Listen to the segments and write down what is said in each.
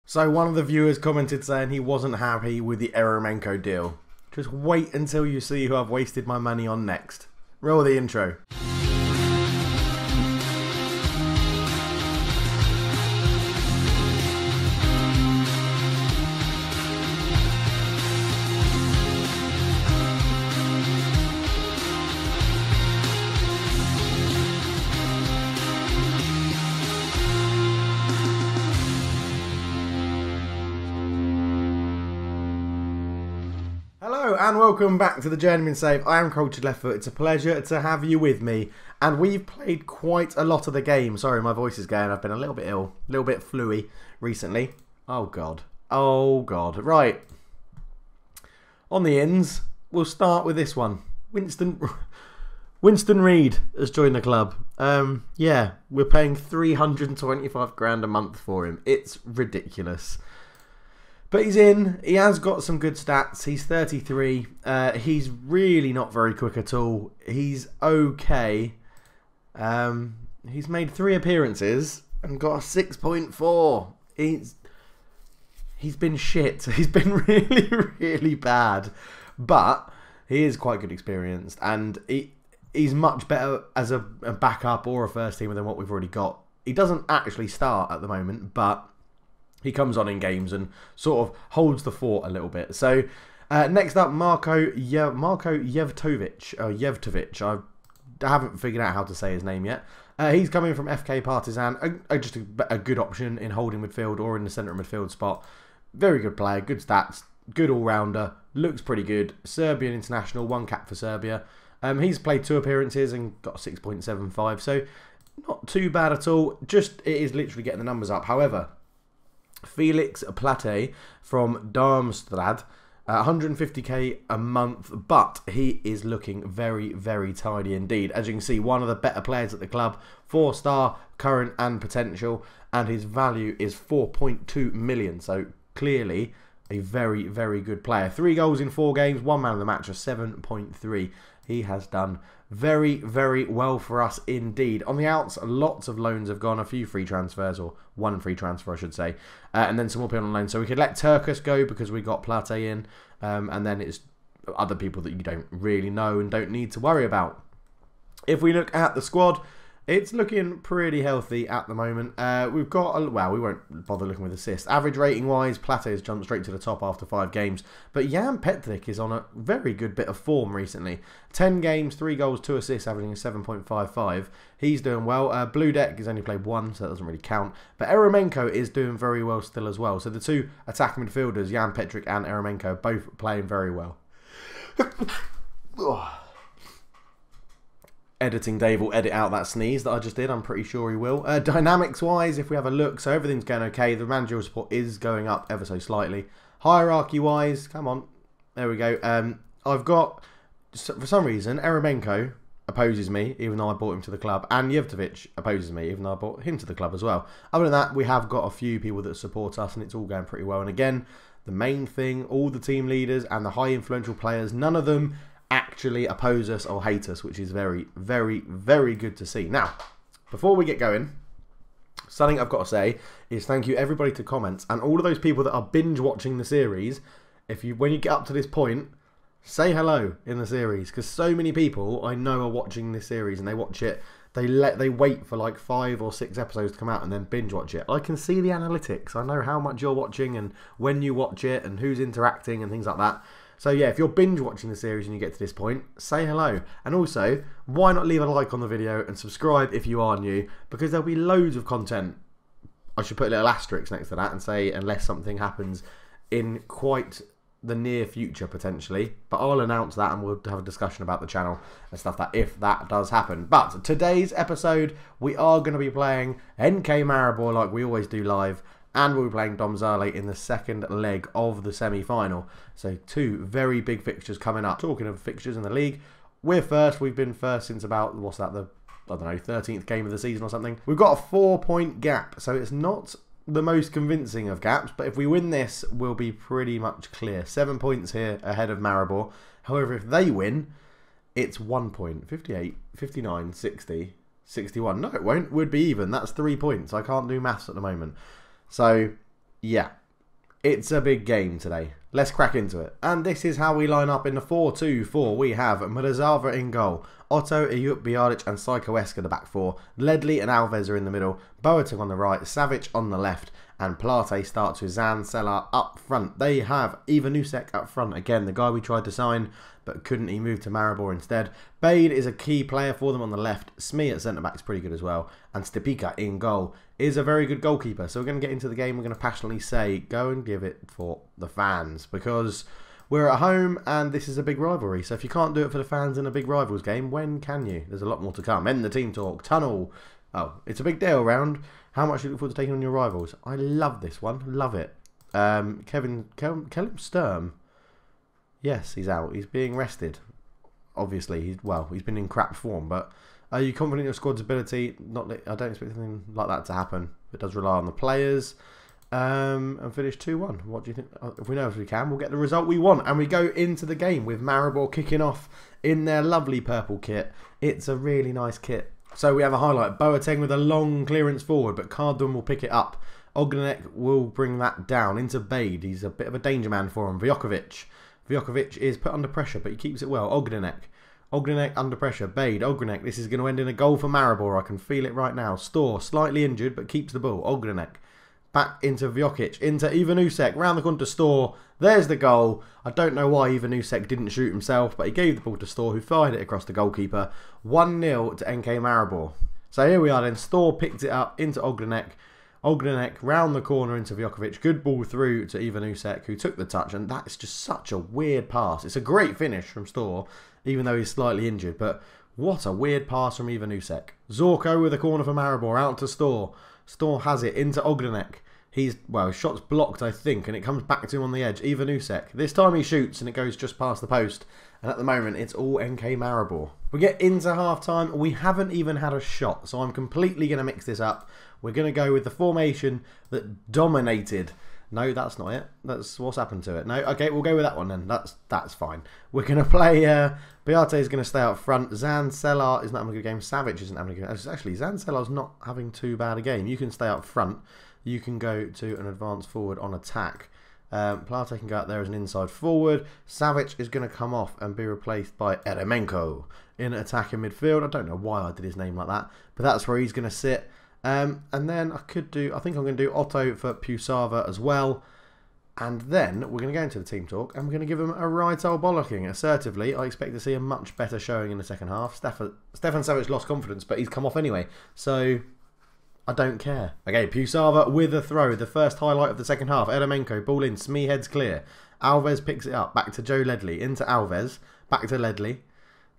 So one of the viewers commented saying he wasn't happy with the Eremenko deal. Just wait until you see who I've wasted my money on next. Roll the intro. Hello and welcome back to the Journeyman Save. I am Cultured Leftfoot. It's a pleasure to have you with me, and we've played quite a lot of the game. Sorry, my voice is going. I've been a little bit ill, a little bit fluey recently. Oh god, right. On the ends, we'll start with this one. Winston Reed has joined the club. Yeah, we're paying 325 grand a month for him. It's ridiculous. But he's in. He has got some good stats. He's 33. He's really not very quick at all. He's okay. He's made 3 appearances and got a 6.4. He's been shit. He's been really, really bad. But he is quite good experienced, and he's much better as a backup or a first teamer than what we've already got. He doesn't actually start at the moment, but he comes on in games and sort of holds the fort a little bit. So next up, Marko Jevtovic. I haven't figured out how to say his name yet. He's coming from FK Partizan. Just a good option in holding midfield or in the centre of midfield spot. Very good player, good stats, good all-rounder. Looks pretty good. Serbian international, 1 cap for Serbia. He's played 2 appearances and got a 6.75. So not too bad at all. Just it is literally getting the numbers up. However, Felix Plate from Darmstadt, 150k a month, but he is looking very, very tidy indeed. As you can see, one of the better players at the club, 4-star, current and potential, and his value is 4.2 million. So clearly a very, very good player. 3 goals in 4 games, 1 man of the match, a 7.3. He has done very, very well for us indeed. On the outs, lots of loans have gone, a few free transfers, or 1 free transfer I should say, and then some more people on loan. So we could let Turkus go because we got Plate in, and then it's other people that you don't really know and don't need to worry about. If we look at the squad, it's looking pretty healthy at the moment. We've got, well, we won't bother looking with assists. Average rating wise, Plate has jumped straight to the top after 5 games. But Jan Petric is on a very good bit of form recently. 10 games, 3 goals, 2 assists, averaging a 7.55. He's doing well. Blue Deck has only played 1, so that doesn't really count. But Eremenko is doing very well still as well. So the 2 attacking midfielders, Jan Petric and Eremenko, both playing very well. Editing Dave will edit out that sneeze that I just did. I'm pretty sure he will. Dynamics wise, if we have a look, so everything's going okay. The managerial support is going up ever so slightly. Hierarchy wise, come on, there we go. I've got, for some reason, Eremenko opposes me, even though I bought him to the club, and Jevtovic opposes me, even though I bought him to the club as well. Other than that, we have got a few people that support us, and it's all going pretty well. And again, the main thing, all the team leaders and the high influential players, none of them actually oppose us or hate us, which is very, very, very good to see. Now, before we get going, something I've got to say is thank you everybody to comments and all of those people that are binge watching the series. When you get up to this point, say hello in the series, because so many people I know are watching this series and they watch it. They wait for like 5 or 6 episodes to come out and then binge watch it. I can see the analytics. I know how much you're watching and when you watch it and who's interacting and things like that. So yeah, if you're binge watching the series and you get to this point, say hello. And also, why not leave a like on the video and subscribe if you are new, because there'll be loads of content. I should put a little asterisk next to that and say, unless something happens in quite the near future potentially. But I'll announce that and we'll have a discussion about the channel and stuff that if that does happen. But today's episode, we are going to be playing NK Maribor like we always do live. And we'll be playing Domzale in the second leg of the semi-final. So 2 very big fixtures coming up. Talking of fixtures in the league, we're first. We've been first since about, what's that, the, I don't know, 13th game of the season or something. We've got a 4-point gap, so it's not the most convincing of gaps. But if we win this, we'll be pretty much clear. 7 points here ahead of Maribor. However, if they win, it's 1 point. 58, 59, 60, 61. No, it won't. Would be even. That's 3 points. I can't do maths at the moment. So Yeah, it's a big game today. Let's crack into it. And this is how we line up in the 4-2-4. We have Murazava in goal. Otto, Ayuk, Bjaric and Psycho-esque at the back four. Ledley and Alves are in the middle. Boateng on the right. Savic on the left. And Plate starts with Zan Selar up front. They have Ivanusek up front. Again, the guy we tried to sign, but couldn't. He moved to Maribor instead. Bade is a key player for them on the left. Smee at centre-back is pretty good as well. And Stepika in goal is a very good goalkeeper. So we're going to get into the game. We're going to passionately say, go and give it for the fans. Because we're at home and this is a big rivalry. So if you can't do it for the fans in a big rivals game, when can you? There's a lot more to come. End the team talk. Tunnel. Oh, it's a big deal round. How much do you look forward to taking on your rivals? I love this one. Love it. Kellum Sturm. Yes, he's out. He's being rested. Obviously, he's been in crap form. But are you confident in your squad's ability? Not that, I don't expect anything like that to happen. It does rely on the players. And finish 2-1. What do you think? If we know if we can, we'll get the result we want. And we go into the game with Maribor kicking off in their lovely purple kit. It's a really nice kit. So we have a highlight. Boateng with a long clearance forward, but Cardun will pick it up. Ogrenek will bring that down into Bade. He's a bit of a danger man for him. Vjokovic is put under pressure, but he keeps it well. Ogrenek under pressure. Bade, Ogrenek. This is going to end in a goal for Maribor. I can feel it right now. Storr, slightly injured, but keeps the ball. Ogrenek. Back into Vjokic, into Ivanusek, round the corner to Storr. There's the goal. I don't know why Ivanusek didn't shoot himself, but he gave the ball to Storr, who fired it across the goalkeeper. 1-0 to NK Maribor. So here we are then. Storr picked it up into Ogrenek. Ogrenek round the corner into Vjokovic. Good ball through to Ivanusek, who took the touch, and that's just such a weird pass. It's a great finish from Storr, even though he's slightly injured, but what a weird pass from Ivanusek. Zorko with a corner for Maribor, out to Storr. Storr has it into Ogrenek. His shot's blocked, I think, and it comes back to him on the edge. Ivanusek. This time he shoots, and it goes just past the post. And at the moment, it's all NK Maribor. We get into half-time. We haven't even had a shot, so I'm completely going to mix this up. We're going to go with the formation that dominated. No, that's not it. That's what's happened to it. No, okay, we'll go with that one then. That's fine. We're going to play. Biarte is going to stay up front. Zan Selar is not having a good game. Savic isn't having a good game. Actually, Zan Selar's not having too bad a game. You can stay up front. You can go to an advanced forward on attack. Plate can go out there as an inside forward. Savic is going to come off and be replaced by Eremenko in attack in midfield. I don't know why I did his name like that, but that's where he's going to sit. And then I think I'm going to do Otto for Pusava as well. And then we're going to go into the team talk and we're going to give him a right old bollocking. Assertively, I expect to see a much better showing in the second half. Stefan Savic lost confidence, but he's come off anyway. So I don't care. Okay, Pusava with a throw. The first highlight of the second half. Eremenko, ball in. Smee heads clear. Alves picks it up. Back to Joe Ledley. Into Alves. Back to Ledley.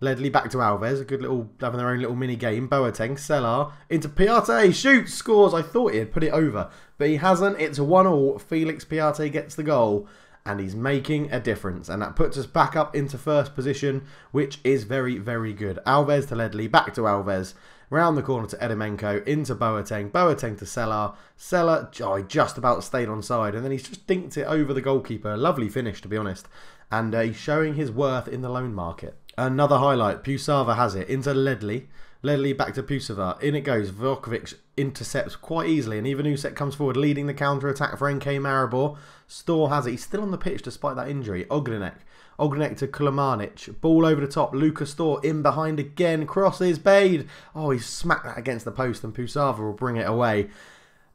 Ledley back to Alves. A good little, having their own little mini game. Boateng, Selar. Into Piarte. Shoots, scores. I thought he had put it over, but he hasn't. It's 1-1. Felix Piarte gets the goal. And he's making a difference. And that puts us back up into first position, which is very, very good. Alves to Ledley. Back to Alves. Round the corner to Eremenko, into Boateng, Boateng to Selar. Selar, he just about stayed on side, and then he's just dinked it over the goalkeeper. Lovely finish, to be honest. And he's showing his worth in the loan market. Another highlight, Pusava has it, into Ledley. Ledley back to Pusava. In it goes. Vjokovic intercepts quite easily, and Ivanusek comes forward, leading the counter-attack for NK Maribor. Storr has it. He's still on the pitch despite that injury. Ogrenek to Kulamarnic. Ball over the top. Lucas Storr in behind again. Crosses. Bade. Oh, he smacked that against the post, and Pusava will bring it away.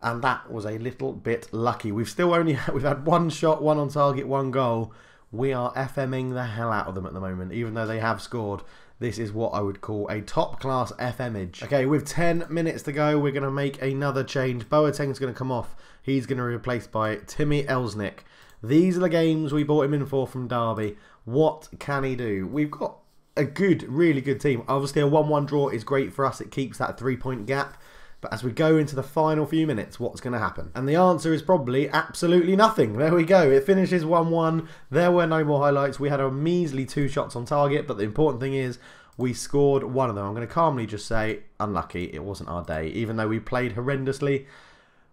And that was a little bit lucky. We've had one shot, one on target, one goal. We are FMing the hell out of them at the moment, even though they have scored. This is what I would call a top-class FMage. Okay, with 10 minutes to go, we're going to make another change. Boateng's going to come off. He's going to be replaced by Timmy Elsnick. These are the games we bought him in for from Derby. What can he do? We've got a good, really good team. Obviously, a 1-1 draw is great for us. It keeps that 3-point gap. But as we go into the final few minutes, what's going to happen? And the answer is probably absolutely nothing. There we go. It finishes 1-1. There were no more highlights. We had a measly 2 shots on target. But the important thing is we scored one of them. I'm going to calmly just say, unlucky. It wasn't our day. Even though we played horrendously,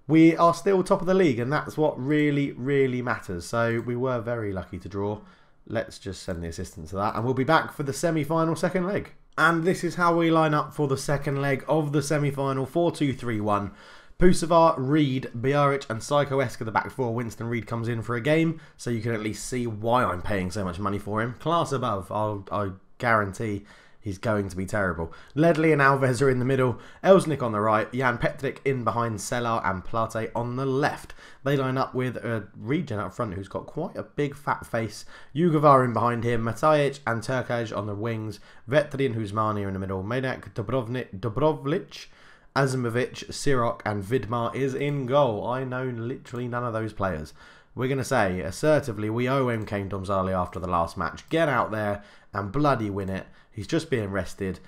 we are still top of the league. And that's what really, really matters. So we were very lucky to draw. Let's just send the assistant to that. And we'll be back for the semi-final second leg. And this is how we line up for the second leg of the semi-final. 4-2-3-1. Pusavar, Reed, Bjaric and Psycho-esque are the back four. Winston Reed comes in for a game, so you can at least see why I'm paying so much money for him. Class above, I guarantee he's going to be terrible. Ledley and Alves are in the middle. Elsnik on the right. Jan Petric in behind Sellar and Plate on the left. They line up with a Regen up front who's got quite a big fat face. Jugovar in behind him. Matajic and Turkaj on the wings. Vetri and Huzmani are in the middle. Medak, Dobrovlic, Azimovich, Sirok and Vidmar is in goal. I know literally none of those players. We're going to say, assertively, we owe MK Domzali after the last match. Get out there and bloody win it. He's just being rested.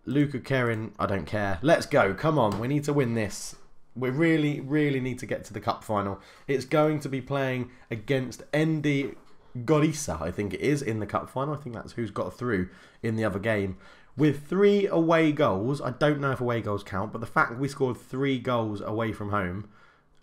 Luka Kerin, I don't care. Let's go. Come on. We need to win this. We really, really need to get to the cup final. It's going to be playing against ND Gorica, I think it is, in the cup final. I think that's who's got through in the other game. With 3 away goals, I don't know if away goals count, but the fact we scored 3 goals away from home,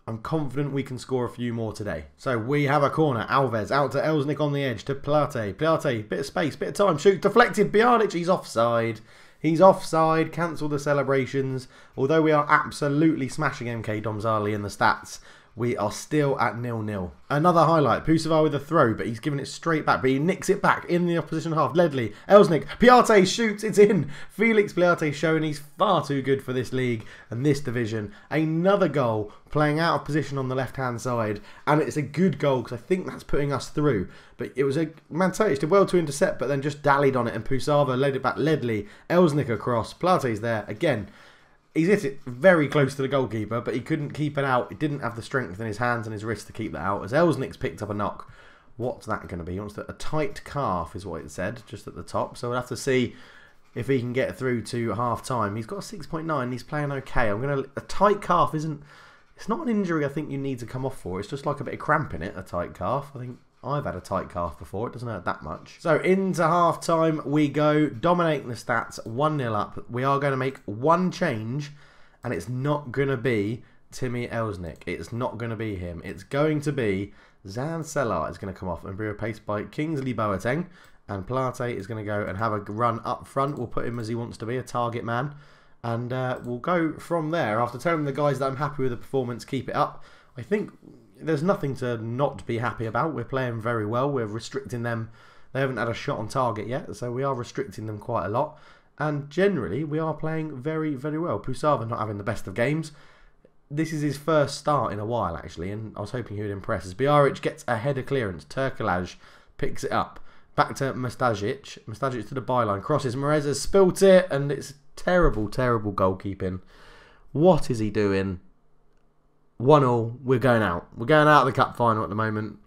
I'm confident we can score a few more today. So we have a corner. Alves out to Elsnik on the edge to Plate. Plate, bit of space, bit of time. Shoot, deflected. Bjanic, he's offside. He's offside. Cancel the celebrations. Although we are absolutely smashing MK Domzali in the stats, we are still at 0-0. Another highlight. Pusavar with a throw, but he's giving it straight back. But he nicks it back in the opposition half. Ledley, Elsnik, Piarte shoots, it's in. Felix Piarte showing he's far too good for this league and this division. Another goal, playing out of position on the left-hand side. And it's a good goal because I think that's putting us through. But it was a... Matajic did well to intercept, but then just dallied on it. And Pusavar led it back. Ledley, Elsnik across. Plate's there again. He's hit it very close to the goalkeeper, but he couldn't keep it out. He didn't have the strength in his hands and his wrist to keep that out. As Elsnik's picked up a knock. What's that going to be? He wants a tight calf is what it said, just at the top. So we'll have to see if he can get through to half-time. He's got a 6.9. He's playing okay. A tight calf isn't... It's not an injury I think you need to come off for. It's just like a bit of cramp in it, a tight calf. I think I've had a tight calf before. It doesn't hurt that much. So into half-time we go. Dominating the stats. 1-0 up. We are going to make one change. And it's not going to be Timmy Elsnik. It's not going to be him. It's going to be Zan Sellar is going to come off and be replaced by Kingsley Boateng. And Plate is going to go and have a run up front. We'll put him as he wants to be, a target man. And we'll go from there. After telling the guys that I'm happy with the performance, keep it up. I think there's nothing to not be happy about. We're playing very well. We're restricting them. They haven't had a shot on target yet, so we are restricting them quite a lot. And generally, we are playing very, very well. Pusavar not having the best of games. This is his first start in a while, actually, and I was hoping he would impress us. Bjaric gets a header clearance. Turkalaj picks it up. Back to Mustajic. Mustajic to the byline. Crosses. Morez has spilt it, and it's terrible, terrible goalkeeping. What is he doing? 1-0. We're going out. We're going out of the cup final at the moment.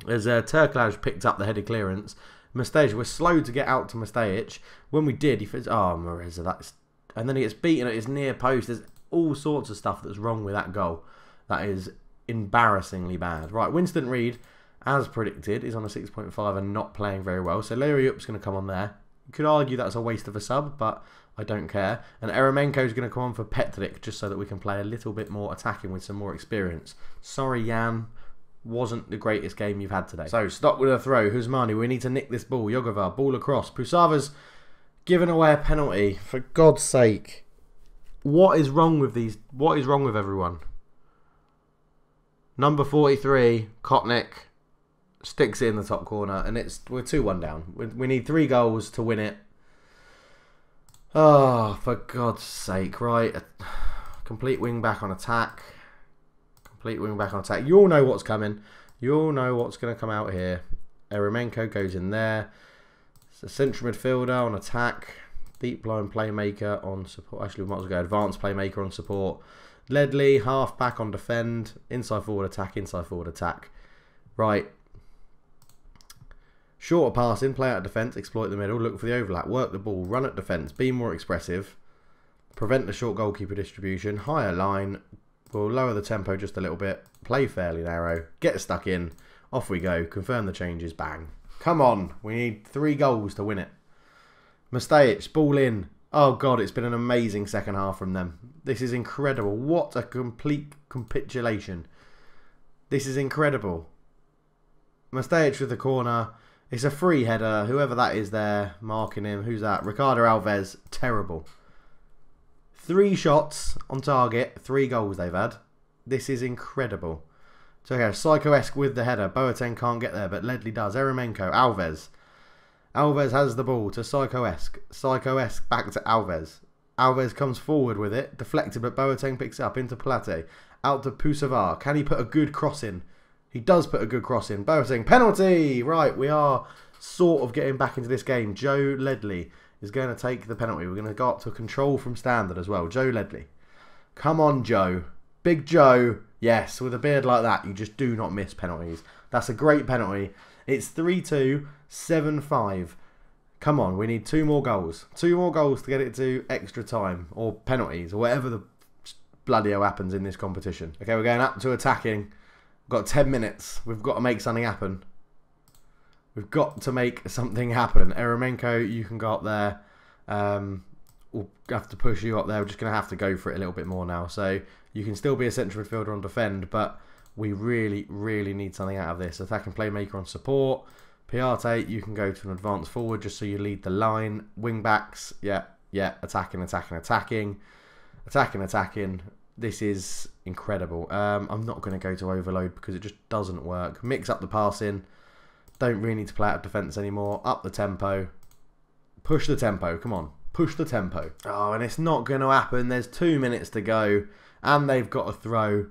As Turkalaj picked up the header clearance. Mustajic, we're slow to get out to Mustajic. When we did, he thinks, oh, Moreza, that's... And then he gets beaten at his near post. There's all sorts of stuff that's wrong with that goal. That is embarrassingly bad. Right, Winston Reed, as predicted, is on a 6.5 and not playing very well. So Larry Up's going to come on there. You could argue that's a waste of a sub, but I don't care. And Eremenko is going to come on for Petric, just so that we can play a little bit more attacking with some more experience. Sorry, Jan. Wasn't the greatest game you've had today. So, stop with a throw. Huzmani, we need to nick this ball. Jogovar, ball across. Pusavar's given away a penalty. For God's sake. What is wrong with these? What is wrong with everyone? Number 43, Kotnik, sticks it in the top corner. And we're 2-1 down. We need 3 goals to win it. Oh, for God's sake. Right. Complete wing back on attack. Complete wing back on attack. You all know what's coming. You all know what's going to come out here. Eremenko goes in there. It's a central midfielder on attack. Deep line playmaker on support. Actually, we might as well go advanced playmaker on support. Ledley, half back on defend. Inside forward attack, inside forward attack. Right. Shorter passing, play out defence, exploit the middle, look for the overlap, work the ball, run at defence, be more expressive. Prevent the short goalkeeper distribution. Higher line. We'll lower the tempo just a little bit. Play fairly narrow. Get stuck in. Off we go. Confirm the changes. Bang. Come on. We need 3 goals to win it. Mustajic, ball in. Oh, God, it's been an amazing second half from them. This is incredible. What a complete capitulation. This is incredible. Mustajic with the corner. It's a free header. Whoever that is there, marking him. Who's that? Ricardo Alves. Terrible. 3 shots on target, 3 goals they've had. This is incredible. So okay, Psycho-esque with the header. Boateng can't get there, but Ledley does. Eremenko, Alves. Alves has the ball to Psycho-esque. Psycho-esque back to Alves. Alves comes forward with it, deflected, but Boateng picks it up into Plate. Out to Pusavar. Can he put a good cross in? He does put a good cross in. Boateng, penalty! Right, we are sort of getting back into this game. Joe Ledley is going to take the penalty. We're going to go up to a control from standard as well. Joe Ledley. Come on, Joe. Big Joe. Yes, with a beard like that, you just do not miss penalties. That's a great penalty. It's 3-2, 7-5. Come on, we need 2 more goals. 2 more goals to get it to extra time. Or penalties, or whatever the bloody hell happens in this competition. Okay, we're going up to attacking. We've got 10 minutes. We've got to make something happen. We've got to make something happen. Eremenko, you can go up there. We'll have to push you up there. We're just going to have to go for it a little bit more now. So you can still be a central midfielder on defend, but we really, really need something out of this. Attacking playmaker on support. Piarte, you can go to an advanced forward just so you lead the line. Wing backs, yeah. Attacking. This is incredible. I'm not going to go to overload because it just doesn't work. Mix up the passing. Don't really need to play out of defence anymore. Up the tempo. Push the tempo. Come on. Push the tempo. Oh, and it's not going to happen. There's 2 minutes to go. And they've got a throw.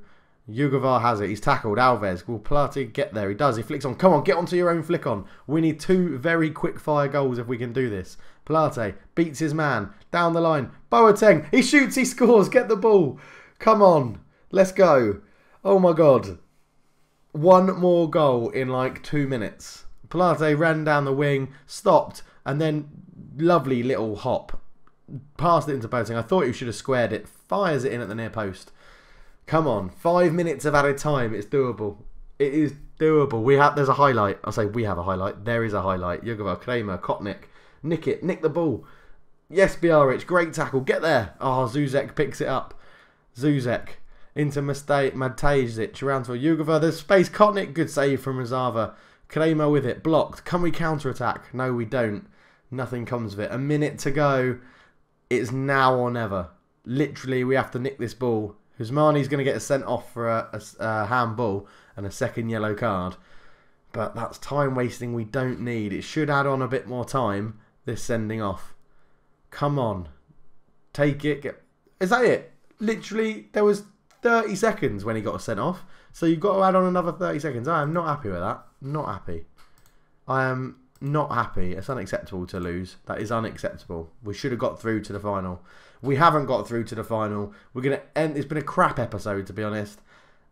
Jugovar has it. He's tackled. Alves. Will Plate get there? He does. He flicks on. Come on, get onto your own flick on. We need 2 very quick fire goals if we can do this. Plate beats his man. Down the line. Boateng. He shoots. He scores. Get the ball. Come on. Let's go. Oh my God. 1 more goal in like 2 minutes. Plate ran down the wing. Stopped. And then lovely little hop. Passed it into Boateng. I thought he should have squared it. Fires it in at the near post. Come on. 5 minutes of added time. It's doable. It is doable. There's a highlight. I'll say we have a highlight. There is a highlight. Jugovar, Kramer, Kotnik. Nick it. Nick the ball. Yes, Bjaric. Great tackle. Get there. Oh, Zuzek picks it up. Zuzek into Matejic. Around to Jugovar. There's space. Kotnik. Good save from Rezava. Kramer with it. Blocked. Can we counter-attack? No, we don't. Nothing comes of it. A minute to go. It's now or never. Literally, we have to nick this ball. Usmani's going to get sent off for a handball and a second yellow card. But that's time wasting we don't need. It should add on a bit more time, this sending off. Come on. Take it. Is that it? Literally, there was 30 seconds when he got sent off. So you've got to add on another 30 seconds. I am not happy with that. Not happy. I am not happy. It's unacceptable to lose. That is unacceptable. We should have got through to the final. We haven't got through to the final. We're going to end. It's been a crap episode, to be honest.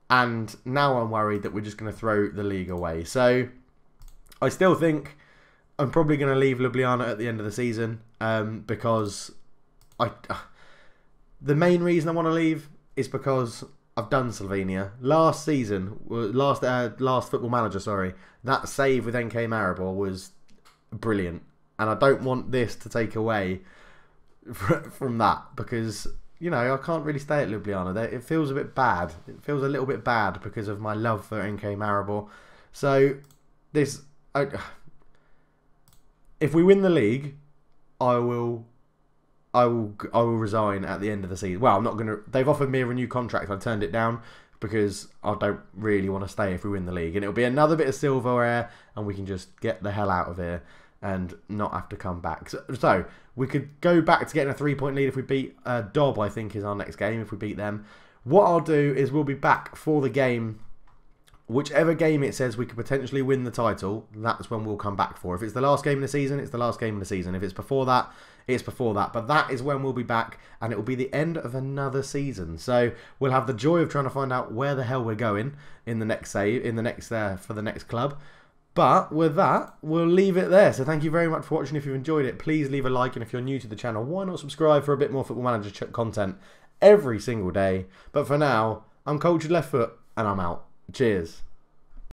And now I'm worried that we're just going to throw the league away. So I still think I'm probably going to leave Ljubljana at the end of the season. Because the main reason I want to leave is because I've done Slovenia. Last season, last Football Manager, sorry. That save with NK Maribor was brilliant. And I don't want this to take away from that, because you know I can't really stay at Ljubljana. It feels a bit bad. It feels a little bit bad because of my love for NK Maribor. So this, if we win the league, I will resign at the end of the season. Well, I'm not gonna. They've offered me a renewed contract. I turned it down because I don't really want to stay if we win the league, and it'll be another bit of silverware, and we can just get the hell out of here and not have to come back. So we could go back to getting a 3-point lead if we beat Dob, I think, is our next game, if we beat them. What I'll do is we'll be back for the game. Whichever game it says we could potentially win the title, that's when we'll come back for. If it's the last game of the season, it's the last game of the season. If it's before that, it's before that. But that is when we'll be back, and it will be the end of another season. So we'll have the joy of trying to find out where the hell we're going in the next for the next club. But with that, we'll leave it there. So thank you very much for watching. If you've enjoyed it, please leave a like. And if you're new to the channel, why not subscribe for a bit more Football Manager content every single day. But for now, I'm Cultured Left Foot, and I'm out. Cheers.